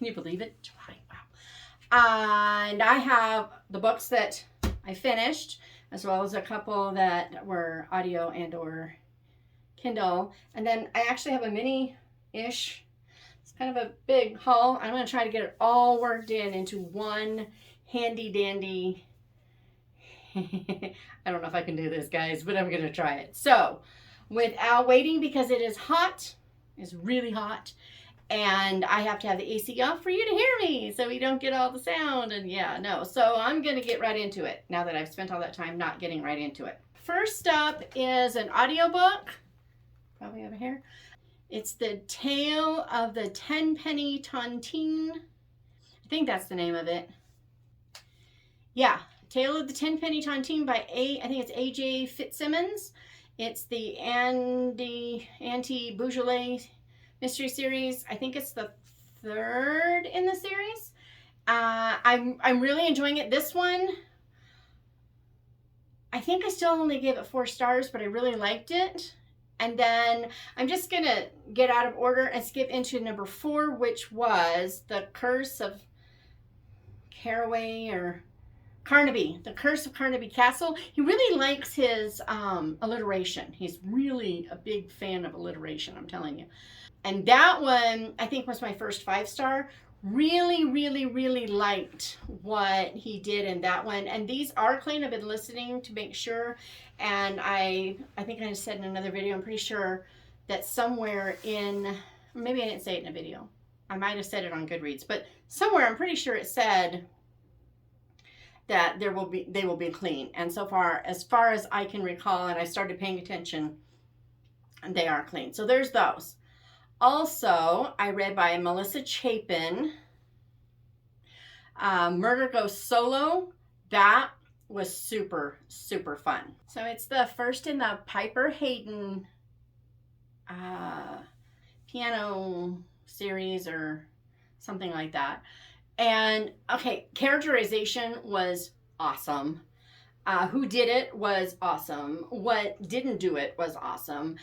Can you believe it? July, wow. And I have the books that I finished, as well as a couple that were audio and or Kindle. And then I actually have a mini-ish, it's kind of a big haul. I'm going to try to get it all worked into one handy dandy. I don't know if I can do this, guys, but I'm going to try it. So without waiting, because it is hot, it's really hot, and I have to have the AC off for you to hear me so we don't get all the sound. And yeah, no. So I'm going to get right into it now that I've spent all that time not getting right into it. First up is an audiobook. Probably over here. It's The Tale of the Tenpenny Tontine. I think that's the name of it. Yeah, Tale of the Tenpenny Tontine by I think it's A.J. Fitzsimmons. It's the Anti-Bogel mystery series. I think it's the third in the series. I'm really enjoying it. This one, I think I still only gave it 4 stars, but I really liked it. And then I'm just going to get out of order and skip into number 4, which was The Curse of Caraway or Carnaby. The Curse of Carnaby Castle. He really likes his alliteration. He's really a big fan of alliteration, I'm telling you. And that one, I think, was my first 5-star. Really, really, really liked what he did in that one. And these are clean. I've been listening to make sure. And I think I said in another video, I'm pretty sure that somewhere in, maybe I didn't say it in a video. I might have said it on Goodreads, but somewhere I'm pretty sure it said that they will be clean. And so far as I can recall, and I started paying attention, they are clean. So there's those. Also, I read by Melissa Chapin, Murder Goes Solo. That was super, super fun. So it's the first in the Piper Hayden piano series or something like that. And okay, characterization was awesome. Who did it was awesome. What didn't do it was awesome.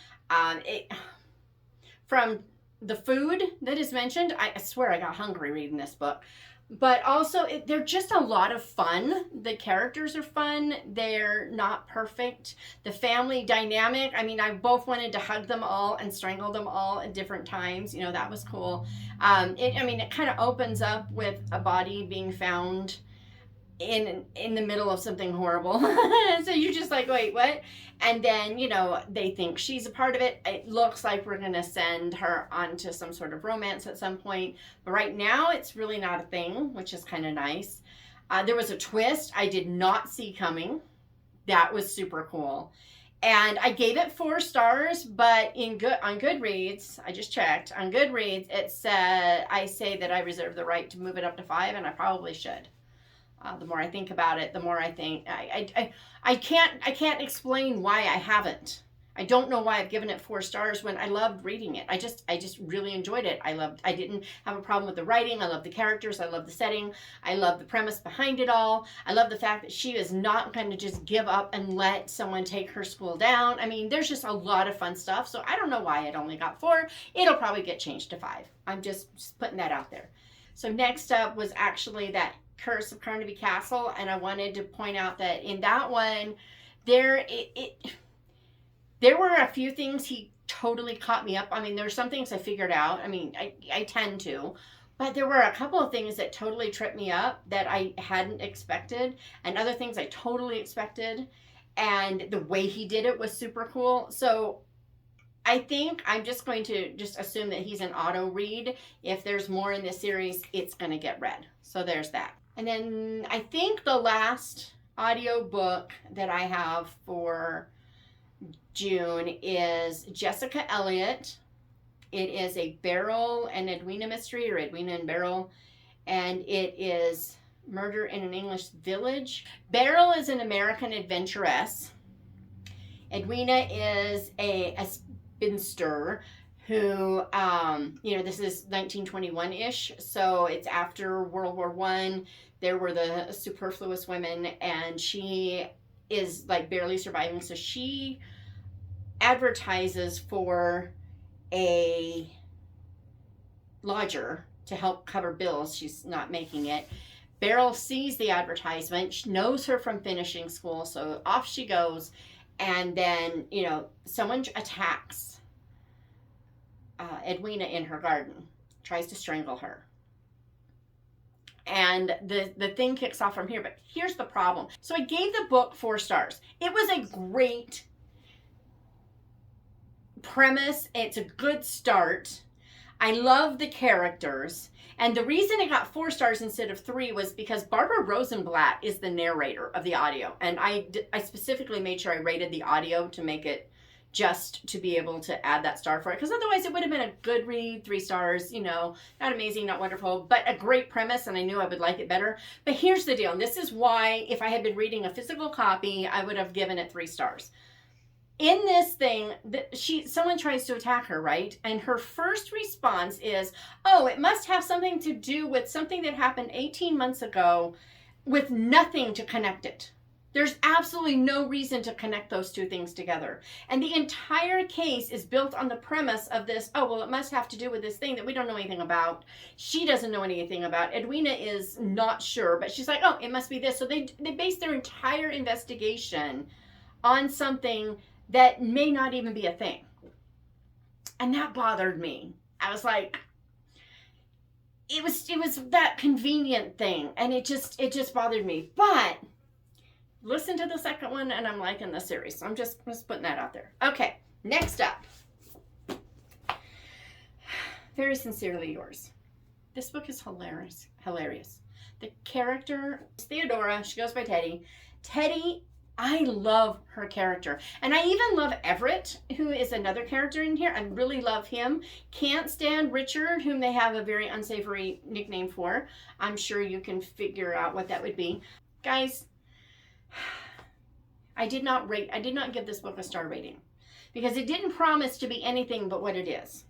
From the food that is mentioned, I swear I got hungry reading this book. But also, they're just a lot of fun. The characters are fun. They're not perfect. The family dynamic, I mean, I both wanted to hug them all and strangle them all at different times. You know, that was cool. It kind of opens up with a body being found in the middle of something horrible. So you're just like, wait, what? And then, you know, they think she's a part of it. It looks like we're going to send her onto some sort of romance at some point. But right now, it's really not a thing, which is kind of nice. There was a twist I did not see coming. That was super cool. And I gave it 4 stars, but on Goodreads, I just checked. On Goodreads, it said, I say that I reserve the right to move it up to 5, and I probably should. The more I think about it, the more I think I can't explain why I haven't. I don't know why I've given it 4 stars when I loved reading it. I just really enjoyed it. I didn't have a problem with the writing. I love the characters. I love the setting. I love the premise behind it all. I love the fact that she is not going to just give up and let someone take her school down. I mean, there's just a lot of fun stuff. So I don't know why it only got 4. It'll probably get changed to 5. I'm just putting that out there. So next up was actually that Curse of Carnaby Castle, and I wanted to point out that in that one, there were a few things he totally caught me up. I mean, there's some things I figured out. I mean, I tend to, but there were a couple of things that totally tripped me up that I hadn't expected, and other things I totally expected, and the way he did it was super cool. So I think I'm just going to assume that he's an auto read. If there's more in this series, it's going to get read. So there's that. And then I think the last audio book that I have for June is Jessica Elliott. It is a Beryl and Edwina mystery, or Edwina and Beryl, and it is Murder in an English Village. Beryl is an American adventuress. Edwina is a spinster who, this is 1921-ish, so it's after World War I. There were the superfluous women, and she is like barely surviving, so she advertises for a lodger to help cover bills. She's not making it. Beryl sees the advertisement. She knows her from finishing school, so off she goes. And then, you know, someone attacks Edwina in her garden, tries to strangle her. And the thing kicks off from here. But here's the problem. So I gave the book 4 stars. It was a great premise. It's a good start. I love the characters. And the reason it got 4 stars instead of 3 was because Barbara Rosenblatt is the narrator of the audio. And I specifically made sure I rated the audio to make it just to be able to add that star for it. Because otherwise it would have been a good read, 3 stars, you know, not amazing, not wonderful, but a great premise, and I knew I would like it better. But here's the deal. And this is why if I had been reading a physical copy, I would have given it 3 stars. In this thing, someone tries to attack her, right? And her first response is, oh, it must have something to do with something that happened 18 months ago with nothing to connect it. There's absolutely no reason to connect those 2 things together. And the entire case is built on the premise of this, oh, well, it must have to do with this thing that we don't know anything about. She doesn't know anything about. Edwina is not sure, but she's like, oh, it must be this. So they base their entire investigation on something that may not even be a thing. And that bothered me. I was like, it was that convenient thing, and it just bothered me. But listen to the second one, and I'm liking the series. So I'm just putting that out there. Okay, next up. Very sincerely yours. This book is hilarious. The character is Theodora. She goes by Teddy. Teddy, I love her character. And I even love Everett, who is another character in here. I really love him. Can't stand Richard, whom they have a very unsavory nickname for. I'm sure you can figure out what that would be. Guys, I did not give this book a star rating because it didn't promise to be anything but what it is.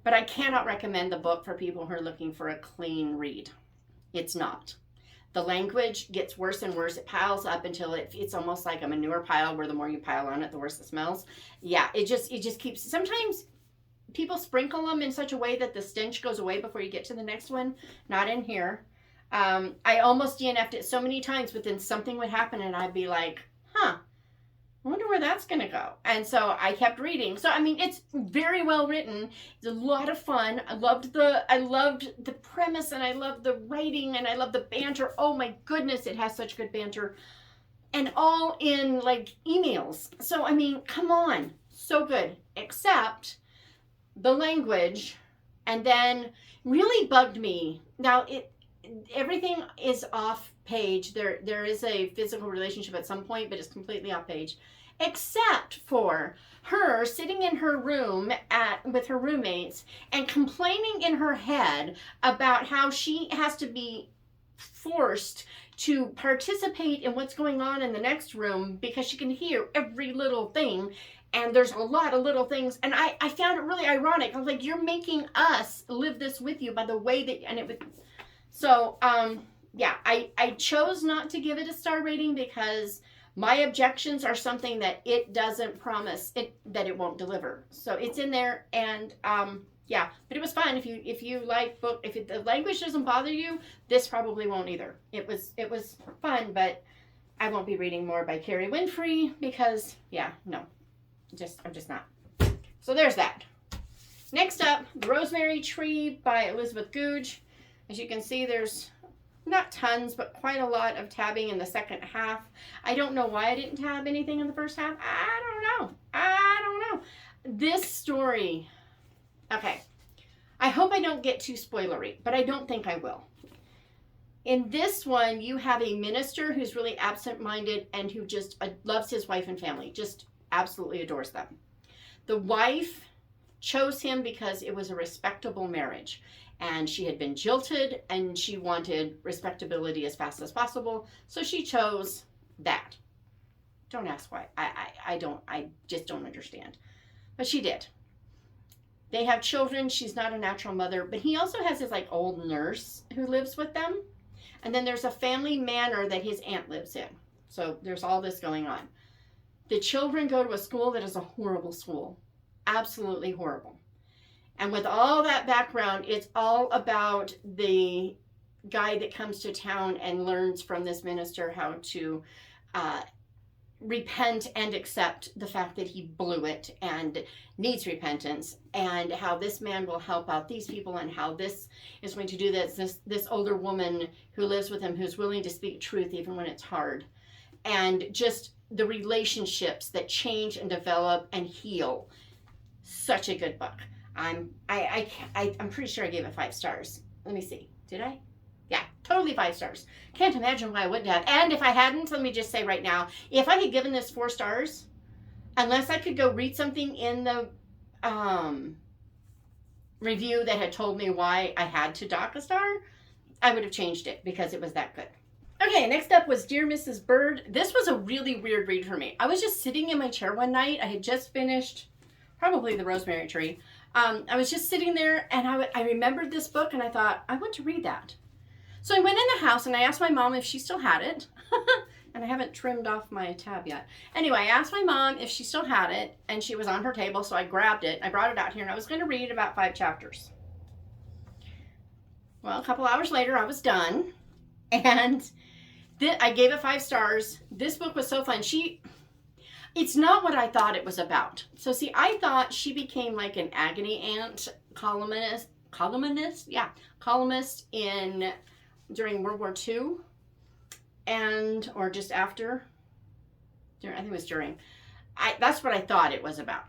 But I cannot recommend the book for people who are looking for a clean read. It's not. The language gets worse and worse. It piles up until it's almost like a manure pile where the more you pile on it, the worse it smells. Yeah, it just keeps, sometimes people sprinkle them in such a way that the stench goes away before you get to the next one. Not in here. I almost DNF'd it so many times, but then something would happen and I'd be like, huh, I wonder where that's going to go. And so I kept reading. So, I mean, it's very well written. It's a lot of fun. I loved the premise, and I loved the writing, and I loved the banter. Oh my goodness, it has such good banter. And all in like emails. So, I mean, come on. So good. Except the language, and then really bugged me. Now, everything is off page. There is a physical relationship at some point, but it's completely off page, except for her sitting in her room with her roommates and complaining in her head about how she has to be forced to participate in what's going on in the next room because she can hear every little thing. And there's a lot of little things. And I found it really ironic. I was like, you're making us live this with you by the way that, and it was, so, yeah, I chose not to give it a star rating because my objections are something that it doesn't promise that it won't deliver. So it's in there, and yeah, but it was fun. If you like book, if the language doesn't bother you, this probably won't either. It was fun, but I won't be reading more by Kerry Winfrey because, yeah, no, I'm just not. So there's that. Next up, The Rosemary Tree by Elizabeth Googe. As you can see, there's not tons, but quite a lot of tabbing in the second half. I don't know why I didn't tab anything in the first half. I don't know. This story, okay, I hope I don't get too spoilery, but I don't think I will. In this one, you have a minister who's really absent-minded and who just loves his wife and family, just absolutely adores them. The wife chose him because it was a respectable marriage. And she had been jilted, and she wanted respectability as fast as possible. So she chose that. Don't ask why. I just don't understand. But she did. They have children. She's not a natural mother. But he also has his like old nurse who lives with them. And then there's a family manor that his aunt lives in. So there's all this going on. The children go to a school that is a horrible school. Absolutely horrible. And with all that background, it's all about the guy that comes to town and learns from this minister how to repent and accept the fact that he blew it and needs repentance, and how this man will help out these people, and how this is going to do this older woman who lives with him, who's willing to speak truth even when it's hard, and just the relationships that change and develop and heal. Such a good book. I'm pretty sure I gave it 5 stars. Let me see. Did I? Yeah, totally 5 stars. Can't imagine why I wouldn't have. And if I hadn't, let me just say right now, if I had given this 4 stars, unless I could go read something in the review that had told me why I had to dock a star, I would have changed it because it was that good. Okay, next up was Dear Mrs. Bird. This was a really weird read for me. I was just sitting in my chair one night. I had just finished probably the Rosemary Tree. I was just sitting there, and I remembered this book, and I thought, I want to read that. So I went in the house and I asked my mom if she still had it. And I haven't trimmed off my tab yet. Anyway, I asked my mom if she still had it, and she was on her table, so I grabbed it. I brought it out here, and I was going to read about 5 chapters. Well, a couple hours later, I was done, and I gave it 5 stars. This book was so fun. It's not what I thought it was about. So see, I thought she became like an agony aunt columnist during World War II, or just after. I think it was during. That's what I thought it was about.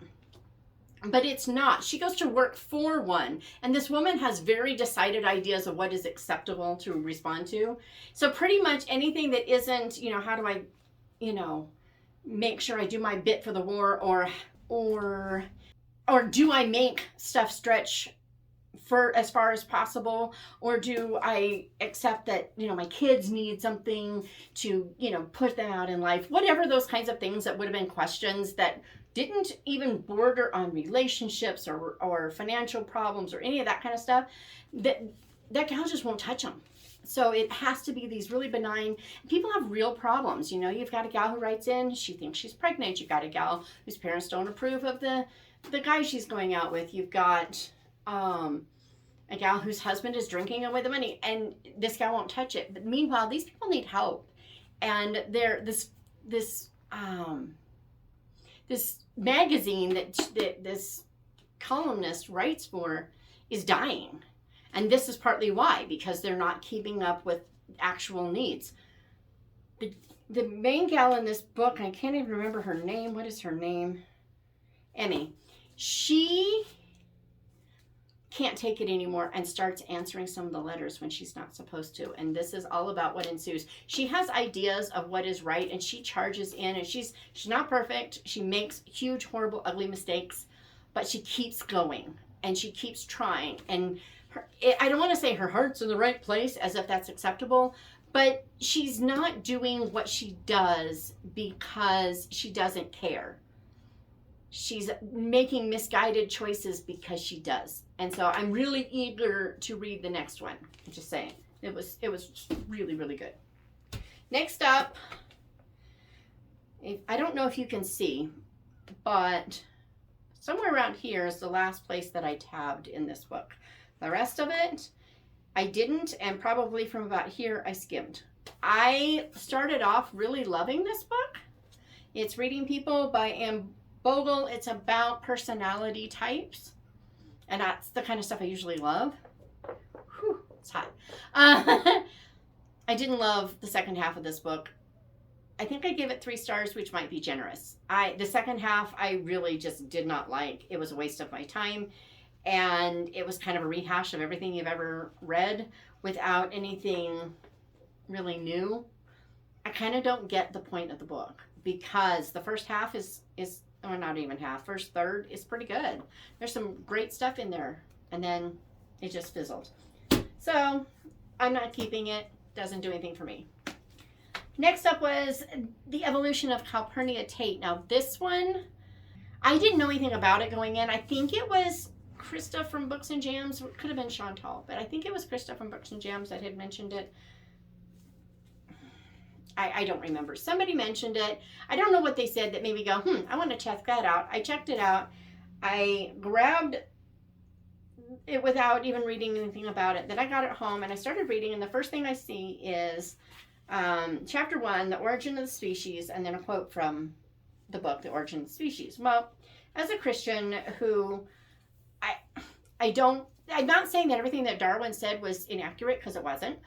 But it's not. She goes to work for one, and this woman has very decided ideas of what is acceptable to respond to. So pretty much anything that isn't, how do I, make sure I do my bit for the war, or do I make stuff stretch for as far as possible, or do I accept that my kids need something to put them out in life, whatever those kinds of things that would have been questions that didn't even border on relationships or financial problems or any of that kind of stuff, that gal just won't touch them. So it has to be these really benign. People have real problems. You've got a gal who writes in, she thinks she's pregnant. You've got a gal whose parents don't approve of the guy she's going out with. You've got a gal whose husband is drinking away the money, and this gal won't touch it. But meanwhile, these people need help, and this magazine that this columnist writes for is dying. And this is partly why, because they're not keeping up with actual needs. The main gal in this book, I can't even remember her name. What is her name? Emmy. She can't take it anymore and starts answering some of the letters when she's not supposed to. And this is all about what ensues. She has ideas of what is right, and she charges in, and she's not perfect. She makes huge, horrible, ugly mistakes, but she keeps going and she keeps trying. And I don't want to say her heart's in the right place, as if that's acceptable, but she's not doing what she does because she doesn't care. She's making misguided choices because she does. And so I'm really eager to read the next one. I'm just saying. It was really, really good. Next up, I don't know if you can see, but somewhere around here is the last place that I tabbed in this book. The rest of it, I didn't, and probably from about here, I skimmed. I started off really loving this book. It's Reading People by Bogel. It's about personality types, and that's the kind of stuff I usually love. Whew, it's hot. I didn't love the second half of this book. I think I gave it 3 stars, which might be generous. The second half, I really just did not like. It was a waste of my time. And it was kind of a rehash of everything you've ever read without anything really new. I kind of don't get the point of the book, because the first half is or not even half, first third is pretty good. There's some great stuff in there, and then it just fizzled. So I'm not keeping it. Doesn't do anything for me. Next up was The Evolution of Calpurnia Tate. Now this one, I didn't know anything about it going in. I think it was Krista from Books and Jams. It could have been Chantal, but I think it was Krista from Books and Jams that had mentioned it. I don't remember. Somebody mentioned it. I don't know what they said that made me go, I want to check that out. I checked it out. I grabbed it without even reading anything about it. Then I got it home and I started reading, and the first thing I see is chapter 1, The Origin of the Species, and then a quote from the book, The Origin of the Species. Well, as a Christian who I'm not saying that everything that Darwin said was inaccurate, because it wasn't,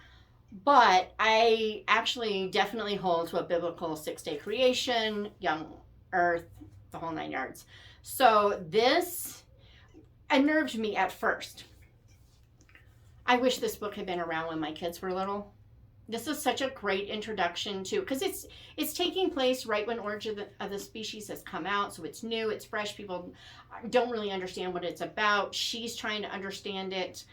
but I actually definitely hold to a biblical 6-day creation, young earth, the whole 9 yards. So this unnerved me at first. I wish this book had been around when my kids were little. This is such a great introduction to, because it's taking place right when Origin of the Species has come out, so it's new, it's fresh. People don't really understand what it's about. She's trying to understand it.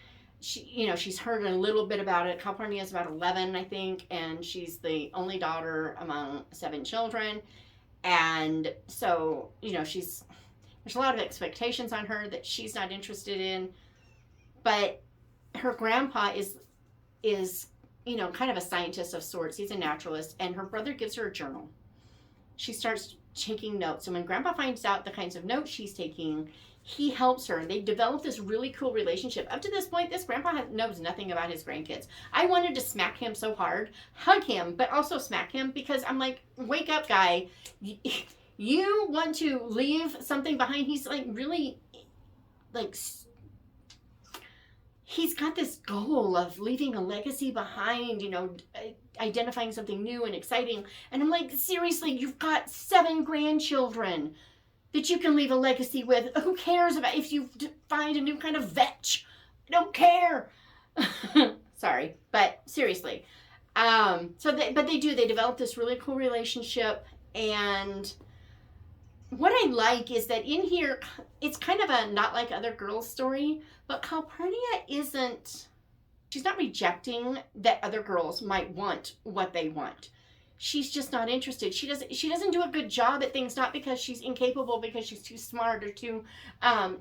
She's heard a little bit about it. Calpurnia is about 11, I think, and she's the only daughter among 7 children. And so, there's a lot of expectations on her that she's not interested in. But her grandpa is kind of a scientist of sorts. He's a naturalist, and her brother gives her a journal. She starts taking notes, and when Grandpa finds out the kinds of notes she's taking, he helps her, and they develop this really cool relationship. Up to this point, this Grandpa knows nothing about his grandkids. I wanted to smack him so hard, hug him, but also smack him, because I'm like, wake up, guy. You want to leave something behind. He's like really, like, he's got this goal of leaving a legacy behind, identifying something new and exciting. And I'm like, seriously, you've got 7 grandchildren that you can leave a legacy with. Who cares about if you find a new kind of vetch? I don't care. Sorry, but seriously. They develop this really cool relationship. And what I like is that in here, it's kind of a not like other girls story, but Calpurnia she's not rejecting that other girls might want what they want. She's just not interested. She doesn't do a good job at things, not because she's incapable, because she's too smart or too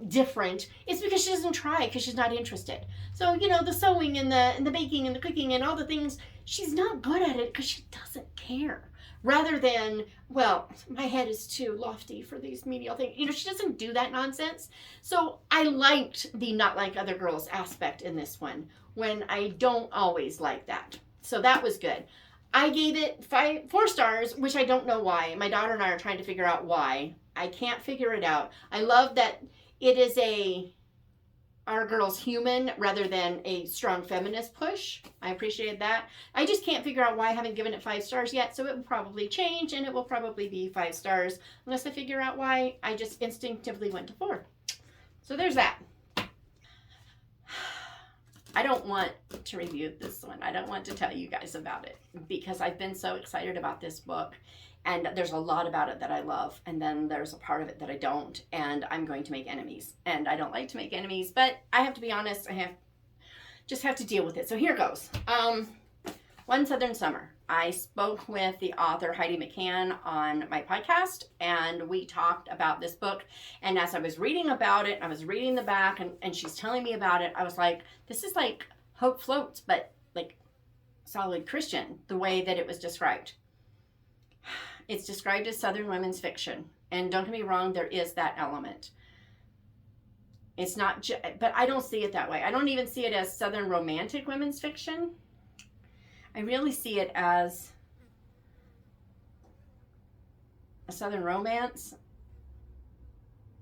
different. It's because she doesn't try, because she's not interested. So, the sewing and the baking and the cooking and all the things, she's not good at it because she doesn't care. Rather than, well, my head is too lofty for these menial things. She doesn't do that nonsense. So I liked the not like other girls aspect in this one, when I don't always like that. So that was good. I gave it 4 stars, which I don't know why. My daughter and I are trying to figure out why. I can't figure it out. I love that it is our girl's human rather than a strong feminist push. I appreciated that. I just can't figure out why I haven't given it 5 stars yet, so it will probably change, and it will probably be 5 stars unless I figure out why. I just instinctively went to 4. So there's that. I don't want to review this one. I don't want to tell you guys about it because I've been so excited about this book, and there's a lot about it that I love, and then there's a part of it that I don't, and I'm going to make enemies, and I don't like to make enemies, but I have to be honest, I just have to deal with it. So here goes. One Southern Summer. I spoke with the author Heidi McCahan on my podcast, and we talked about this book. And as I was reading about it, I was reading the back, and she's telling me about it. I was like, this is like Hope Floats, but like solid Christian, the way that it was described. It's described as Southern women's fiction. And don't get me wrong, there is that element. It's not, but I don't see it that way. I don't even see it as Southern romantic women's fiction. I really see it as a Southern romance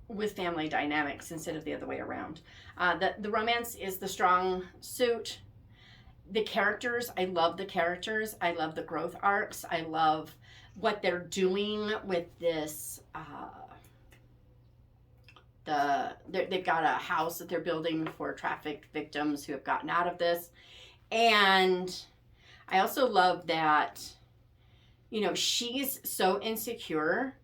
with family dynamics instead of the other way around. The romance is the strong suit. The characters, I love the characters. I love the growth arcs. I love what they're doing with this. They've got a house that they're building for traffic victims who have gotten out of this. And I also love that, she's so insecure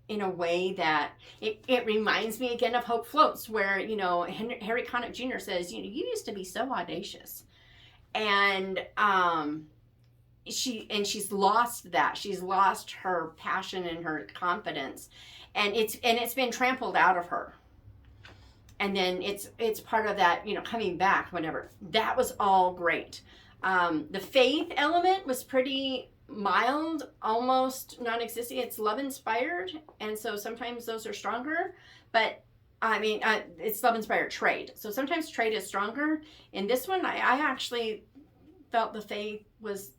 in a way that it reminds me again of Hope Floats, where, Harry Connick Jr. says, you used to be so audacious. And she's lost that. She's lost her passion and her confidence. And it's been trampled out of her. And then it's part of that, coming back whenever. That was all great. The faith element was pretty mild, almost non-existent. It's love-inspired, and so sometimes those are stronger. But I mean, it's love-inspired trade. So sometimes trade is stronger. In this one, I actually felt the faith was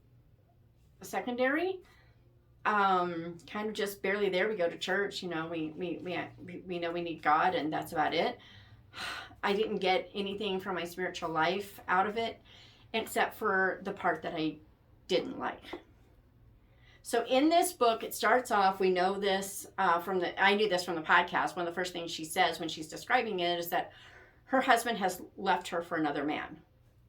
secondary. Kind of just barely there. We go to church, you know, we know we need God, and that's about it. I didn't get anything from my spiritual life out of it, except for the part that I didn't like. So in this book, it starts off, we know this I knew this from the podcast. One of the first things she says when she's describing it is that her husband has left her for another man.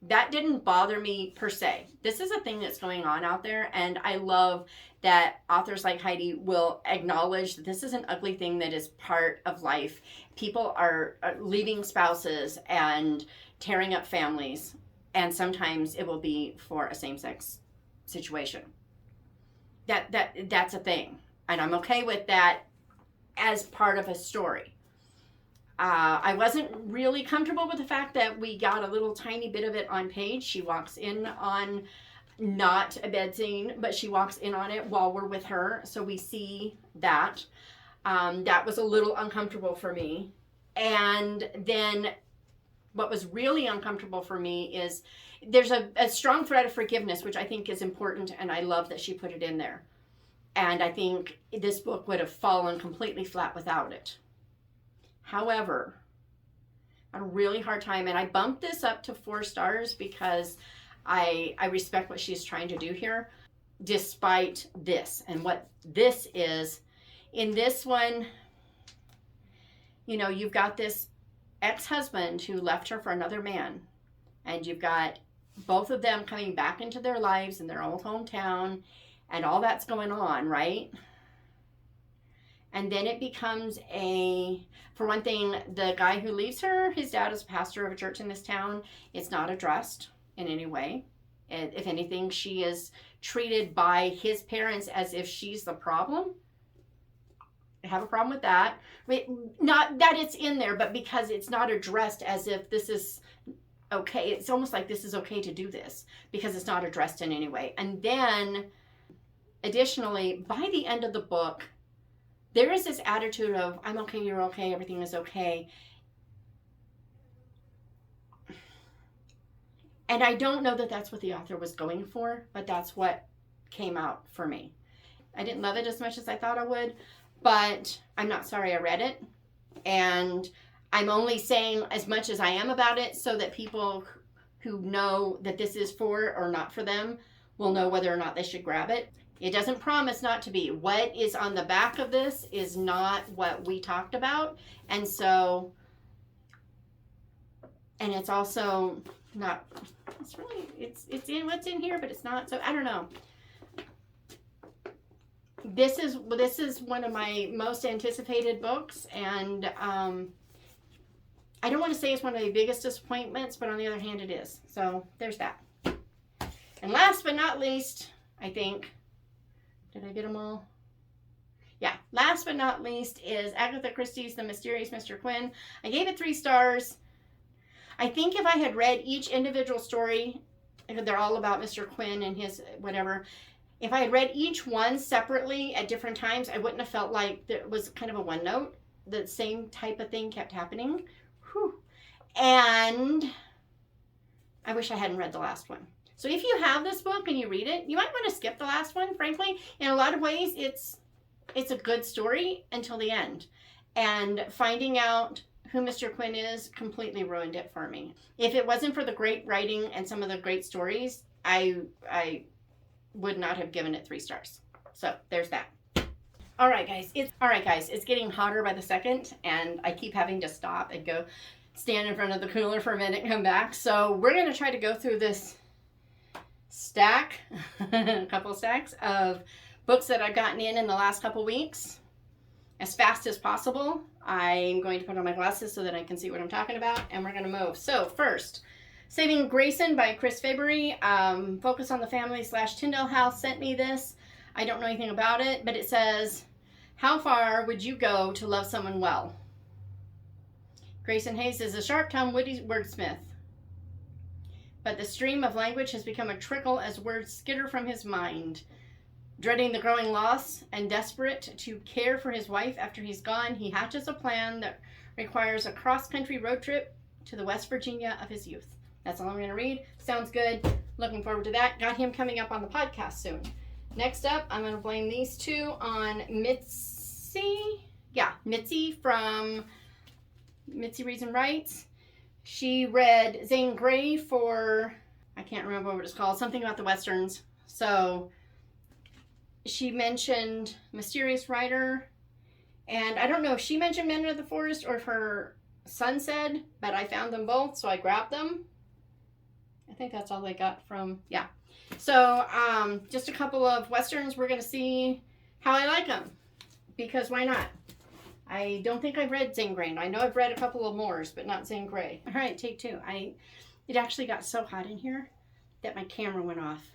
That didn't bother me per se. This is a thing that's going on out there, and I love that authors like Heidi will acknowledge that this is an ugly thing that is part of life. People are leaving spouses and tearing up families, and sometimes it will be for a same-sex situation. That's a thing, and I'm okay with that as part of a story. I wasn't really comfortable with the fact that we got a little tiny bit of it on page. She walks in on not a bed scene, but she walks in on it while we're with her, so we see that. That was a little uncomfortable for me. And then what was really uncomfortable for me is there's a strong thread of forgiveness, which I think is important, and I love that she put it in there. And I think this book would have fallen completely flat without it. However, I had a really hard time, and I bumped this up to 4 stars because I respect what she's trying to do here, despite this. And what this is, in this one, you know, you've got this ex-husband who left her for another man, and you've got both of them coming back into their lives in their old hometown, and all that's going on, right? And then it becomes for one thing, the guy who leaves her, his dad is a pastor of a church in this town. It's not addressed in any way. If anything, she is treated by his parents as if she's the problem. I have a problem with that. Not that it's in there, but because it's not addressed as if this is okay. It's almost like this is okay to do this because it's not addressed in any way. And then, additionally, by the end of the book, there is this attitude of, I'm okay, you're okay, everything is okay. And I don't know that that's what the author was going for, but that's what came out for me. I didn't love it as much as I thought I would, but I'm not sorry I read it. And I'm only saying as much as I am about it so that people who know that this is for or not for them will know whether or not they should grab it. It doesn't promise not to be. What is on the back of this is not what we talked about. And so, and it's also not, it's really, it's in what's in here, but it's not. So I don't know. This is one of my most anticipated books. And I don't want to say it's one of the biggest disappointments, but on the other hand, it is. So there's that. And last but not least, I think, did I get them all? Yeah. Last but not least is Agatha Christie's The Mysterious Mr. Quinn. I gave it 3 stars. I think if I had read each individual story, they're all about Mr. Quinn and his whatever. If I had read each one separately at different times, I wouldn't have felt like there was kind of a one note. The same type of thing kept happening. Whew. And I wish I hadn't read the last one. So if you have this book and you read it, you might want to skip the last one, frankly. In a lot of ways, it's a good story until the end. And finding out who Mr. Quinn is completely ruined it for me. If it wasn't for the great writing and some of the great stories, I would not have given it 3 stars. So there's that. All right, guys. It's getting hotter by the second, and I keep having to stop and go stand in front of the cooler for a minute and come back. So we're going to try to go through this stack, a couple of stacks of books that I've gotten in the last couple weeks as fast as possible. I'm going to put on my glasses so that I can see what I'm talking about, and we're going to move. So first, Saving Grayson by Chris Fabry. Focus on the Family / Tyndale House sent me this. I don't know anything about it, but it says, how far would you go to love someone well? Grayson Hayes is a sharp-tongued, witty wordsmith, but the stream of language has become a trickle as words skitter from his mind. Dreading the growing loss and desperate to care for his wife after he's gone, he hatches a plan that requires a cross-country road trip to the West Virginia of his youth. That's all I'm going to read. Sounds good. Looking forward to that. Got him coming up on the podcast soon. Next up, I'm going to blame these two on Mitzi. Yeah, Mitzi from Mitzi Reads and Writes. She read Zane Gray for, I can't remember what it's called, something about the Westerns. So she mentioned Mysterious Writer, and I don't know if she mentioned Men of the Forest or if her son said, but I found them both, so I grabbed them. I think that's all they got from, yeah. So just a couple of Westerns. We're going to see how I like them, because why not? I don't think I've read Zane Gray. I know I've read a couple of Moors, but not Zane Gray. All right, take two. It actually got so hot in here that my camera went off.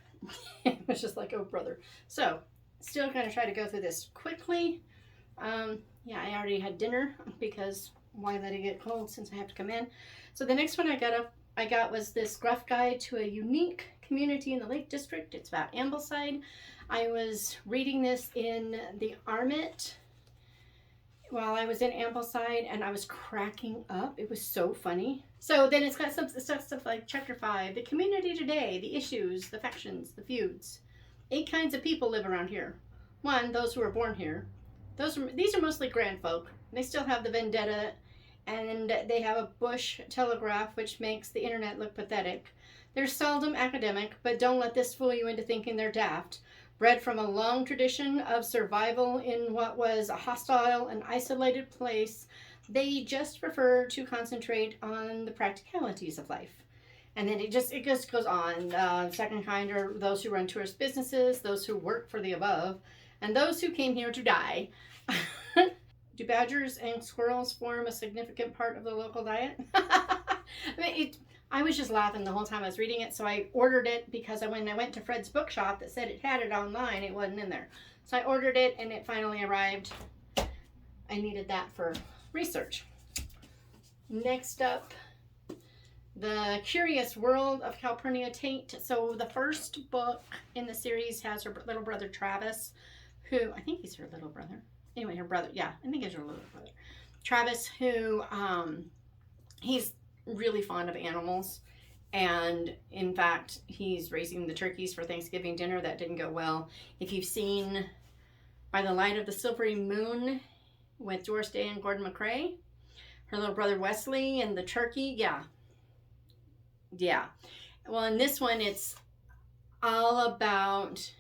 It was just like, oh, brother. So, still going to try to go through this quickly. Yeah, I already had dinner, because why let it get cold since I have to come in? So the next one I got was this Gruff Guy to a Unique Community in the Lake District. It's about Ambleside. I was reading this in the Armit while I was in Ambleside, and I was cracking up. It was so funny. So then it's got some stuff like Chapter 5, the community today, the issues, the factions, the feuds. 8 kinds of people live around here. 1, those who were born here. These are mostly grand folk. They still have the vendetta, and they have a bush telegraph, which makes the internet look pathetic. They're seldom academic, but don't let this fool you into thinking they're daft. Bred from a long tradition of survival in what was a hostile and isolated place, they just prefer to concentrate on the practicalities of life. And then it just goes on. Second kind are those who run tourist businesses, those who work for the above, and those who came here to die. Do badgers and squirrels form a significant part of the local diet? I was just laughing the whole time I was reading it, so I ordered it because when I went to Fred's bookshop that said it had it online, it wasn't in there. So I ordered it, and it finally arrived. I needed that for research. Next up, The Curious World of Calpurnia Tate. So the first book in the series has her little brother Travis, who, I think he's her little brother. Anyway, her brother, yeah, I think he's her little brother. Travis, who, he's really fond of animals, and in fact he's raising the turkeys for Thanksgiving dinner. That didn't go well. If you've seen By the Light of the Silvery Moon with Doris Day and Gordon McCrae, her little brother Wesley and the turkey, yeah. Well, in this one it's all about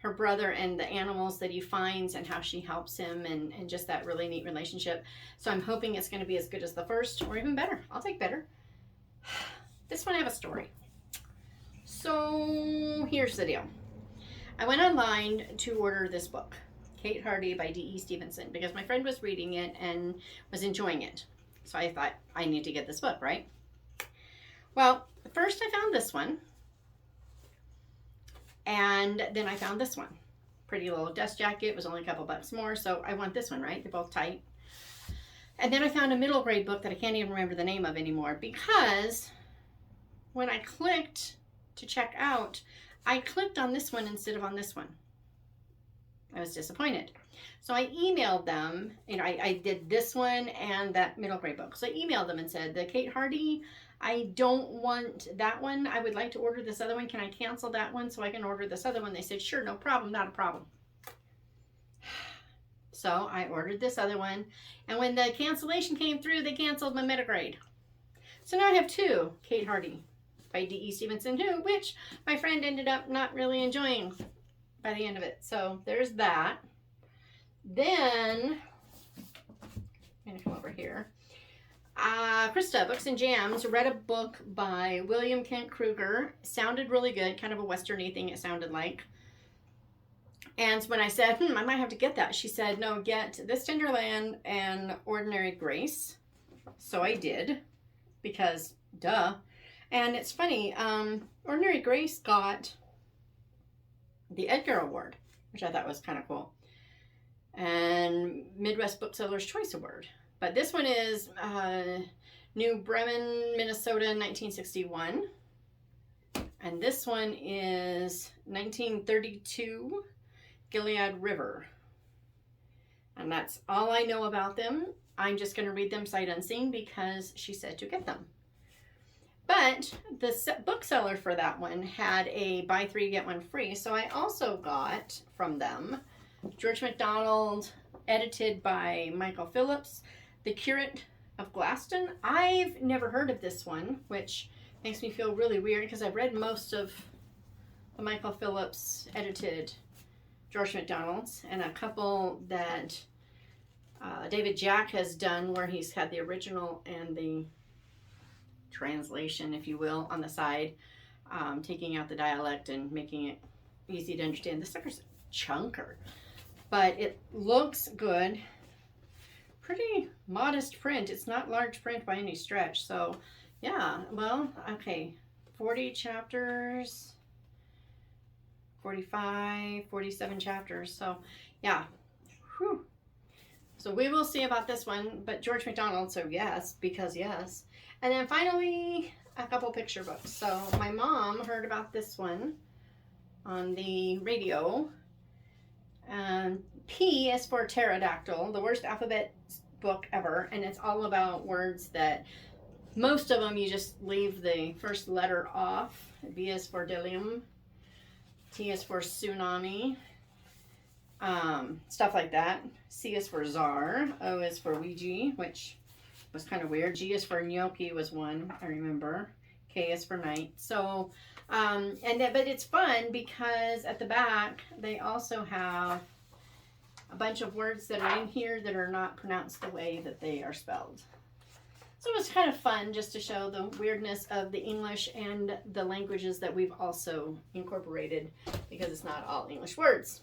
her brother and the animals that he finds and how she helps him, and just that really neat relationship. So I'm hoping it's going to be as good as the first, or even better. I'll take better. This one I have a story. So here's the deal. I went online to order this book, Kate Hardy by D.E. Stevenson, because my friend was reading it and was enjoying it. So I thought, I need to get this book, right? Well, first I found this one. And then I found this one. Pretty little dust jacket. It was only a couple bucks more, so I want this one, right? They're both tight. And then I found a middle grade book that I can't even remember the name of anymore, because when I clicked to check out, I clicked on this one instead of on this one. I was disappointed. So I emailed them, I did this one and that middle grade book. So I emailed them and said, the Kate Hardy, I don't want that one. I would like to order this other one. Can I cancel that one so I can order this other one? They said, sure, no problem, not a problem. So I ordered this other one. And when the cancellation came through, they canceled my metagrade. So now I have 2 Kate Hardy by D.E. Stevenson, which my friend ended up not really enjoying by the end of it. So there's that. Then, I'm going to come over here. Krista, Books and Jams, read a book by William Kent Krueger. Sounded really good, kind of a western-y thing it sounded like. And when I said, I might have to get that, she said, no, get This Tender Land and Ordinary Grace. So I did, because duh. And it's funny, Ordinary Grace got the Edgar Award, which I thought was kind of cool, and Midwest Booksellers Choice Award. But this one is New Bremen, Minnesota, 1961. And this one is 1932, Gilead River. And that's all I know about them. I'm just going to read them sight unseen because she said to get them. But the bookseller for that one had a buy 3 get 1 free. So I also got from them George MacDonald, edited by Michael Phillips, The Curate of Glaston. I've never heard of this one, which makes me feel really weird because I've read most of the Michael Phillips edited George MacDonald's and a couple that David Jack has done where he's had the original and the translation, if you will, on the side, taking out the dialect and making it easy to understand. This sucker's a chunker, but it looks good. Pretty modest print. It's not large print by any stretch. So yeah, well, okay, 40 chapters, 45, 47 chapters. So yeah, whew. So we will see about this one, but George MacDonald, so yes, because yes. And then finally, a couple picture books. So my mom heard about this one on the radio. P is for pterodactyl, the worst alphabet book ever. And it's all about words that, most of them you just leave the first letter off. B is for delium. T is for tsunami. Stuff like that. C is for czar. O is for Ouija, which was kind of weird. G is for gnocchi was one, I remember. K is for night. So, but it's fun because at the back, they also have a bunch of words that are in here that are not pronounced the way that they are spelled. So it was kind of fun just to show the weirdness of the English and the languages that we've also incorporated because it's not all English words.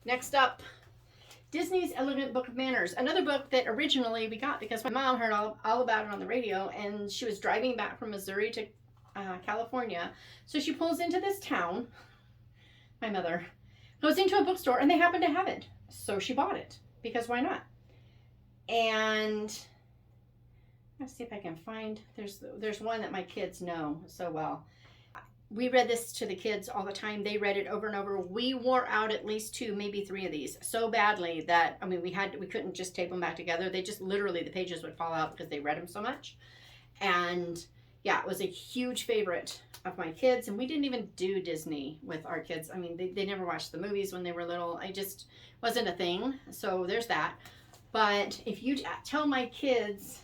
Next up, Disney's Elegant Book of Manners. Another book that originally we got because my mom heard all about it on the radio, and she was driving back from Missouri to California. So she pulls into this town. My mother goes into a bookstore and they happen to have it. So she bought it because why not? And let's see if I can find, there's one that my kids know so well. We read this to the kids all the time. They read it over and over. We wore out at least 2, maybe 3 of these so badly that, I mean, we couldn't just tape them back together. They just literally, the pages would fall out because they read them so much. And yeah, it was a huge favorite of my kids. And we didn't even do Disney with our kids. I mean, they never watched the movies when they were little. I just wasn't a thing. So there's that. But if you tell my kids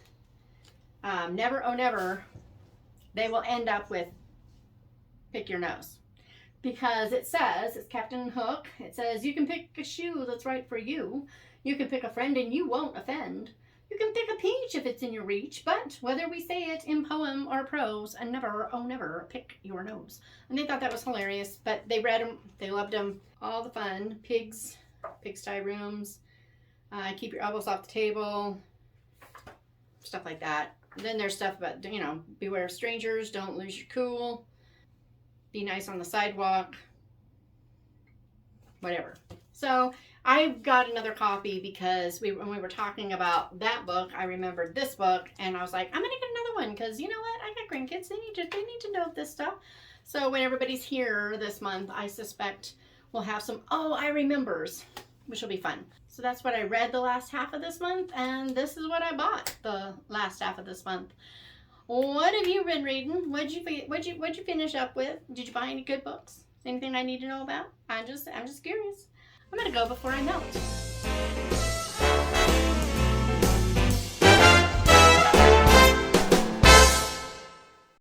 never, oh never, they will end up with pick your nose. Because it says, it's Captain Hook, it says, you can pick a shoe that's right for you. You can pick a friend and you won't offend. You can pick a peach if it's in your reach, but whether we say it in poem or prose, and never, oh never, pick your nose. And they thought that was hilarious, but they read them, they loved them. All the fun, pigs, pigsty rooms, keep your elbows off the table, stuff like that. And then there's stuff about, you know, beware of strangers, don't lose your cool, be nice on the sidewalk, whatever. So I got another copy because when we were talking about that book, I remembered this book and I was like, I'm gonna get another one because you know what? I got grandkids, they need to know this stuff. So when everybody's here this month, I suspect we'll have some I remembers, which will be fun. So that's what I read the last half of this month, and this is what I bought the last half of this month. What have you been reading? What'd you finish up with? Did you buy any good books? Anything I need to know about? I'm just curious. I'm gonna go before I melt.